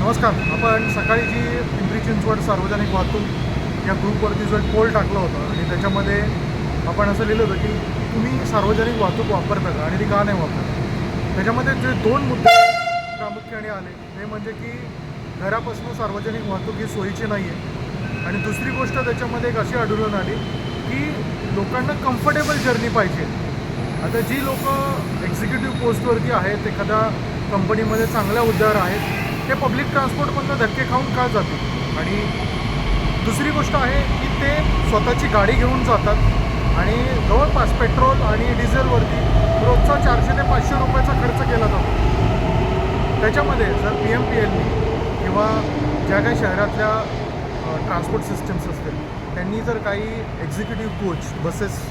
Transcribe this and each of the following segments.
नमस्कार. आपण सकाळी जी पिंपरी चिंचवड सार्वजनिक वाहतूक या ग्रुपवरती जो एक पोल टाकला होता आणि त्याच्यामध्ये आपण असं लिहिलं होतं की तुम्ही सार्वजनिक वाहतूक वापरता का आणि ती का नाही वापरत. त्याच्यामध्ये जे दोन मुद्दे प्रामुख्याने आले ते म्हणजे की घरापासून सार्वजनिक वाहतूक ही सोयीची नाही आहे आणि दुसरी गोष्ट त्याच्यामध्ये एक अशी आढळून आली की लोकांना कम्फर्टेबल जर्नी पाहिजे. आता जी लोक एक्झिक्युटिव्ह पोस्टवरती आहेत, एखाद्या कंपनीमध्ये चांगल्या हुद्द्यावर आहेत, ते पब्लिक ट्रान्सपोर्टमधनं धक्के खाऊन का जातील. आणि दुसरी गोष्ट आहे की ते स्वतःची गाडी घेऊन जातात आणि जवळपास पेट्रोल आणि डिझेलवरती रोजचा 400 ते 500 रुपयाचा खर्च केला जातो. त्याच्यामध्ये जर PMPLनी किंवा ज्या काही शहरातल्या ट्रान्सपोर्ट सिस्टम्स असतील त्यांनी जर काही एक्झिक्युटिव्ह कोच बसेस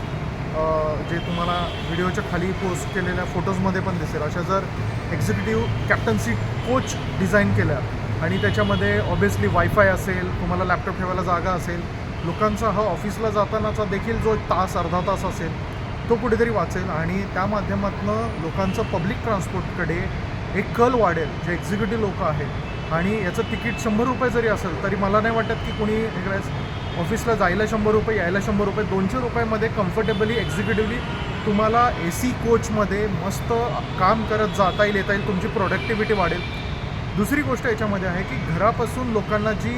जे तुम्हाला व्हिडिओच्या खाली पोस्ट केलेल्या फोटोजमध्ये पण दिसेल, अशा जर एक्झिक्युटिव्ह कॅप्टन्सी कोच डिझाईन केल्या आणि त्याच्यामध्ये ऑब्व्हियसली वायफाय असेल, तुम्हाला लॅपटॉप ठेवायला जागा असेल, लोकांचा हा ऑफिसला जातानाचा देखील जो तास अर्धा तास असेल तो कुठेतरी वाचेल आणि त्या माध्यमातून लोकांचं पब्लिक ट्रान्सपोर्टकडे एक कल वाढेल. जे एक्झिक्युटिव्ह लोक आहेत आणि याचं तिकीट 100 रुपये जरी असेल तरी मला नाही वाटत की कोणी वेगळ्याच ऑफिसला जायला 100 रुपये, यायला 100 रुपये, 200 रुपयामध्ये कम्फर्टेबली एक्झिक्युटिव्हली तुम्हाला AC कोचमध्ये मस्त काम करत जाता येईल, येता येईल, तुमची प्रोडक्टिव्हिटी वाढेल. दुसरी गोष्ट याच्यामध्ये आहे की घरापासून लोकांना जी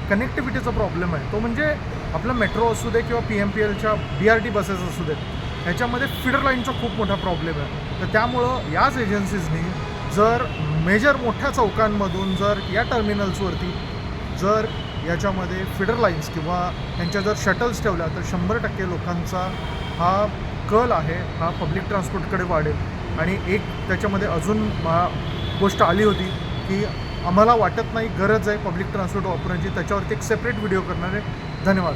कनेक्टिव्हिटीचा प्रॉब्लेम आहे तो म्हणजे आपलं मेट्रो असू दे किंवा PMPLच्या BRT बसेस असू देत, ह्याच्यामध्ये फीडर लाईनचा खूप मोठा प्रॉब्लेम आहे. तर त्यामुळं याच एजन्सीजनी जर मेजर मोठ्या चौकांमधून जर या टर्मिनल्सवरती जर याच्यामध्ये फीडर लाईन्स किंवा त्यांच्या जर शटल्स ठेवल्या तर 100% लोकांचा हा कल आहे हा पब्लिक ट्रान्सपोर्टकडे वाढेल. आणि एक त्याच्यामध्ये अजून गोष्ट आली होती की आम्हाला वाटत नाही गरज आहे पब्लिक ट्रान्सपोर्ट वापरण्याची, त्याच्यावरती एक सेपरेट व्हिडिओ करणार आहे. धन्यवाद.